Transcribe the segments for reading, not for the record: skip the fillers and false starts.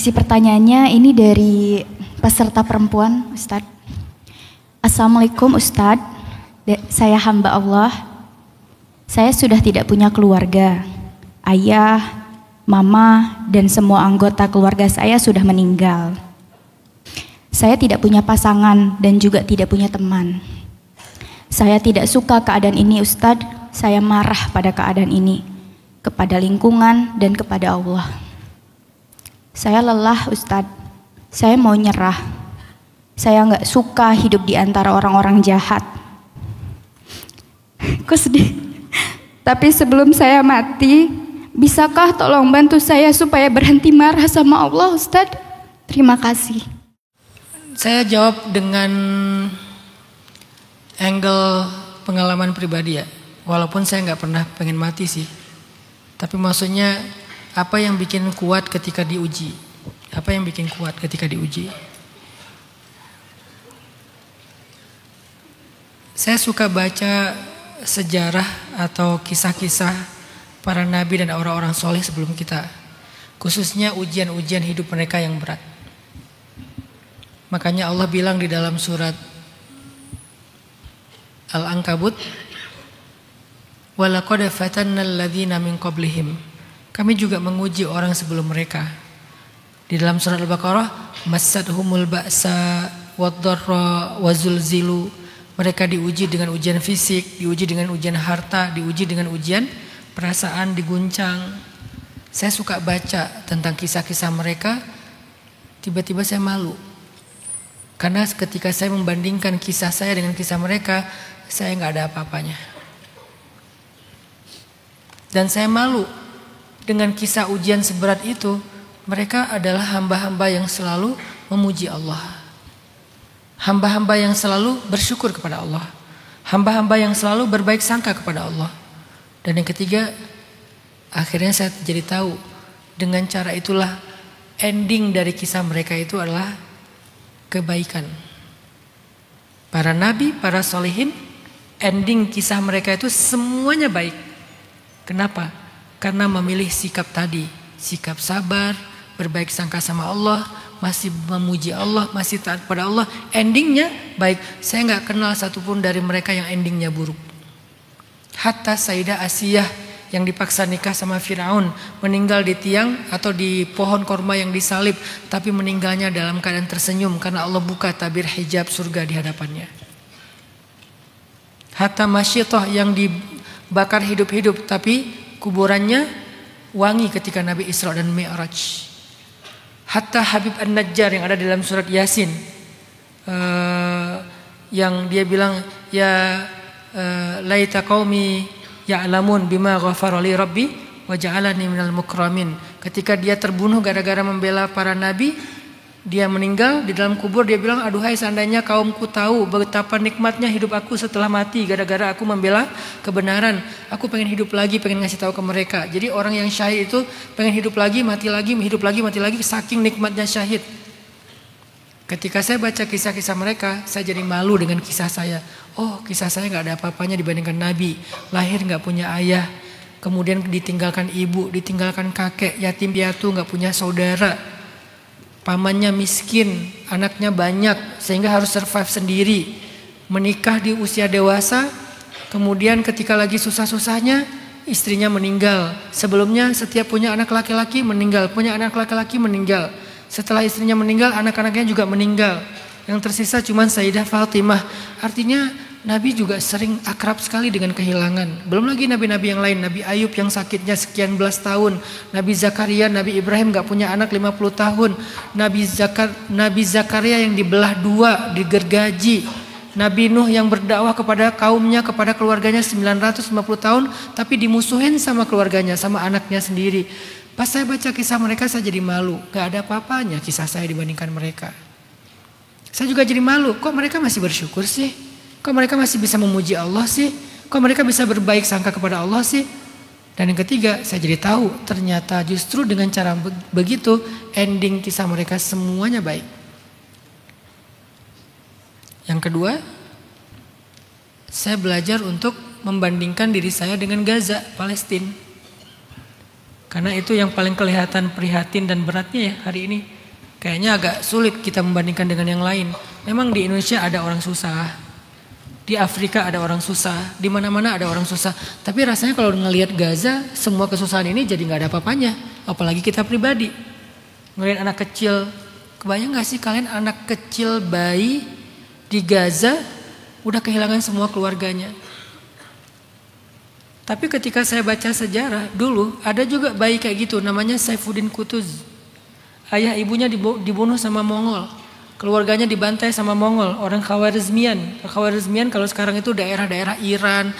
Si pertanyaannya ini dari peserta perempuan, Ustadz. Assalamualaikum Ustadz, saya hamba Allah. Saya sudah tidak punya keluarga. Ayah, mama, dan semua anggota keluarga saya sudah meninggal. Saya tidak punya pasangan dan juga tidak punya teman. Saya tidak suka keadaan ini Ustadz. Saya marah pada keadaan ini, kepada lingkungan dan kepada Allah. Saya lelah Ustadz, saya mau nyerah. Saya nggak suka hidup di antara orang-orang jahat. Kok sedih? Tapi sebelum saya mati, bisakah tolong bantu saya supaya berhenti marah sama Allah Ustadz? Terima kasih. Saya jawab dengan angle pengalaman pribadi ya. Walaupun saya nggak pernah pengen mati sih. Tapi maksudnya apa yang bikin kuat ketika diuji? Apa yang bikin kuat ketika diuji? Saya suka baca sejarah atau kisah-kisah para nabi dan orang-orang soleh sebelum kita. Khususnya ujian-ujian hidup mereka yang berat. Makanya Allah bilang di dalam surat Al-Ankabut, وَلَقَدْ فَتَنَّا الَّذِينَ مِنْ قَبْلِهِمْ. Kami juga menguji orang sebelum mereka. Di dalam surat Al-Baqarah, massadhumul ba'sa wad-dharra wazulzilu. Mereka diuji dengan ujian fisik, diuji dengan ujian harta, diuji dengan ujian perasaan, diguncang. Saya suka baca tentang kisah-kisah mereka, tiba-tiba saya malu. Karena ketika saya membandingkan kisah saya dengan kisah mereka, saya nggak ada apa-apanya. Dan saya malu. Dengan kisah ujian seberat itu, mereka adalah hamba-hamba yang selalu memuji Allah. Hamba-hamba yang selalu bersyukur kepada Allah. Hamba-hamba yang selalu berbaik sangka kepada Allah. Dan yang ketiga, akhirnya saya jadi tahu, dengan cara itulah ending dari kisah mereka itu adalah kebaikan. Para nabi, para solehin, ending kisah mereka itu semuanya baik. Kenapa? Karena memilih sikap tadi, sikap sabar, berbaik sangka sama Allah, masih memuji Allah, masih taat pada Allah, endingnya baik. Saya nggak kenal satupun dari mereka yang endingnya buruk. Hatta Sayyidah Asiyah yang dipaksa nikah sama Firaun, meninggal di tiang atau di pohon korma yang disalib, tapi meninggalnya dalam keadaan tersenyum karena Allah buka tabir hijab surga di hadapannya. Hatta Masyitah yang dibakar hidup-hidup, tapi kuburannya wangi ketika Nabi Isra dan Mi'raj. Hatta Habib An-Najjar yang ada dalam surat Yasin, yang dia bilang, ya laita qaumi ya'lamun bima ghafara li rabbi wa ja'alani minal mukramin. Ketika dia terbunuh gara-gara membela para nabi, dia meninggal di dalam kubur, dia bilang, aduhai seandainya kaumku tahu betapa nikmatnya hidup aku setelah mati gara-gara aku membela kebenaran. Aku pengen hidup lagi, pengen ngasih tahu ke mereka. Jadi orang yang syahid itu pengen hidup lagi, mati lagi, hidup lagi, mati lagi, saking nikmatnya syahid. Ketika saya baca kisah-kisah mereka, saya jadi malu dengan kisah saya. Oh, kisah saya gak ada apa-apanya dibandingkan Nabi. Lahir gak punya ayah, kemudian ditinggalkan ibu, ditinggalkan kakek, yatim piatu, gak punya saudara. Pamannya miskin, anaknya banyak sehingga harus survive sendiri. Menikah di usia dewasa, kemudian ketika lagi susah-susahnya istrinya meninggal. Sebelumnya setiap punya anak laki-laki meninggal, punya anak laki-laki meninggal. Setelah istrinya meninggal, anak-anaknya juga meninggal. Yang tersisa cuma Sayyidah Fatimah. Artinya Nabi juga sering akrab sekali dengan kehilangan. Belum lagi nabi-nabi yang lain. Nabi Ayub yang sakitnya sekian belas tahun. Nabi Zakaria, Nabi Ibrahim gak punya anak 50 tahun. Nabi Zakaria yang dibelah dua, digergaji. Nabi Nuh yang berdakwah kepada kaumnya, kepada keluarganya 950 tahun. Tapi dimusuhin sama keluarganya, sama anaknya sendiri. Pas saya baca kisah mereka saya jadi malu. Gak ada apa-apanya kisah saya dibandingkan mereka. Saya juga jadi malu. Kok mereka masih bersyukur sih? Kok mereka masih bisa memuji Allah sih? Kok mereka bisa berbaik sangka kepada Allah sih? Dan yang ketiga, saya jadi tahu ternyata justru dengan cara begitu ending kisah mereka semuanya baik. Yang kedua, saya belajar untuk membandingkan diri saya dengan Gaza, Palestina. Karena itu yang paling kelihatan prihatin dan beratnya ya hari ini. Kayaknya agak sulit kita membandingkan dengan yang lain. Memang di Indonesia ada orang susah. Di Afrika ada orang susah. Di mana-mana ada orang susah. Tapi rasanya kalau ngelihat Gaza, semua kesusahan ini jadi gak ada apa-apanya. Apalagi kita pribadi. Ngelihat anak kecil. Kebayang gak sih kalian anak kecil bayi di Gaza udah kehilangan semua keluarganya. Tapi ketika saya baca sejarah dulu ada juga bayi kayak gitu namanya Saifuddin Qutuz. Ayah ibunya dibunuh sama Mongol. Keluarganya dibantai sama Mongol, orang Khawarizmian. Khawarizmian kalau sekarang itu daerah-daerah Iran,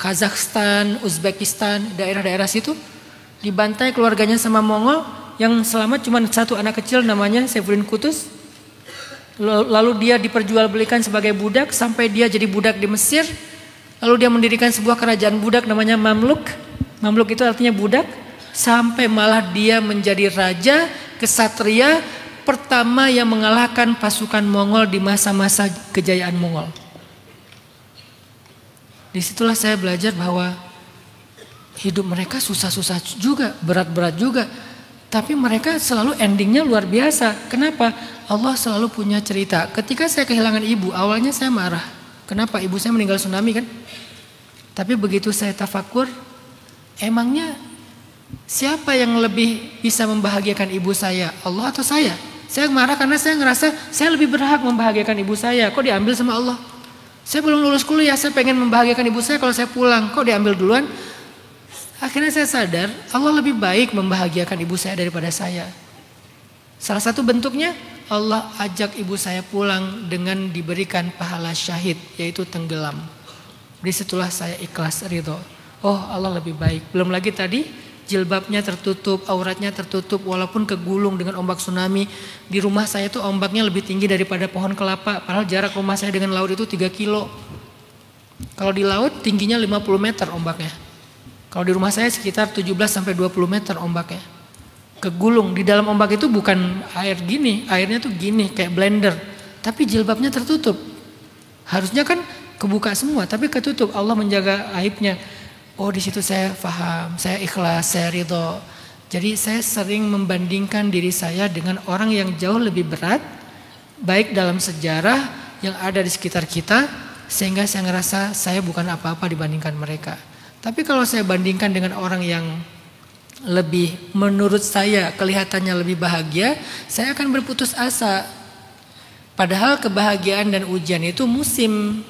Kazakhstan, Uzbekistan, daerah-daerah situ dibantai keluarganya sama Mongol. Yang selamat cuma satu anak kecil namanya Saifuddin Qutuz. Lalu dia diperjualbelikan sebagai budak sampai dia jadi budak di Mesir. Lalu dia mendirikan sebuah kerajaan budak namanya Mamluk. Mamluk itu artinya budak. Sampai malah dia menjadi raja kesatria pertama yang mengalahkan pasukan Mongol di masa-masa kejayaan Mongol. Disitulah saya belajar bahwa hidup mereka susah-susah juga, berat-berat juga. Tapi mereka selalu endingnya luar biasa. Kenapa? Allah selalu punya cerita. Ketika saya kehilangan ibu, awalnya saya marah. Kenapa? Ibu saya meninggal tsunami kan? Tapi begitu saya tafakur, emangnya siapa yang lebih bisa membahagiakan ibu saya? Allah atau saya? Saya marah karena saya ngerasa saya lebih berhak membahagiakan ibu saya. Kok diambil sama Allah? Saya belum lulus kuliah, saya pengen membahagiakan ibu saya kalau saya pulang. Kok diambil duluan? Akhirnya saya sadar Allah lebih baik membahagiakan ibu saya daripada saya. Salah satu bentuknya Allah ajak ibu saya pulang dengan diberikan pahala syahid, yaitu tenggelam. Disitulah saya ikhlas ridho. Oh Allah lebih baik. Belum lagi tadi jilbabnya tertutup, auratnya tertutup walaupun kegulung dengan ombak tsunami. Di rumah saya tuh ombaknya lebih tinggi daripada pohon kelapa. Padahal jarak rumah saya dengan laut itu 3 kilo. Kalau di laut tingginya 50 meter ombaknya. Kalau di rumah saya sekitar 17 sampai 20 meter ombaknya. Kegulung di dalam ombak itu bukan air gini, airnya tuh gini kayak blender. Tapi jilbabnya tertutup. Harusnya kan kebuka semua, tapi ketutup. Allah menjaga aibnya. Oh di situ saya paham, saya ikhlas, saya ridho. Jadi saya sering membandingkan diri saya dengan orang yang jauh lebih berat, baik dalam sejarah yang ada di sekitar kita, sehingga saya ngerasa saya bukan apa-apa dibandingkan mereka. Tapi kalau saya bandingkan dengan orang yang lebih menurut saya kelihatannya lebih bahagia, saya akan berputus asa. Padahal kebahagiaan dan ujian itu musim.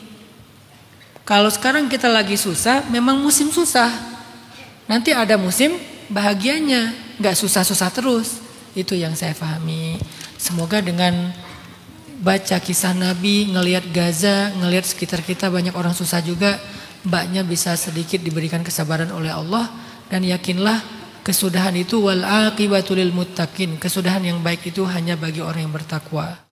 Kalau sekarang kita lagi susah, memang musim susah. Nanti ada musim bahagianya, gak susah-susah terus. Itu yang saya pahami. Semoga dengan baca kisah Nabi, ngelihat Gaza, ngelihat sekitar kita banyak orang susah juga, mbaknya bisa sedikit diberikan kesabaran oleh Allah. Dan yakinlah kesudahan itu wal aqibatu lil muttaqin. Kesudahan yang baik itu hanya bagi orang yang bertakwa.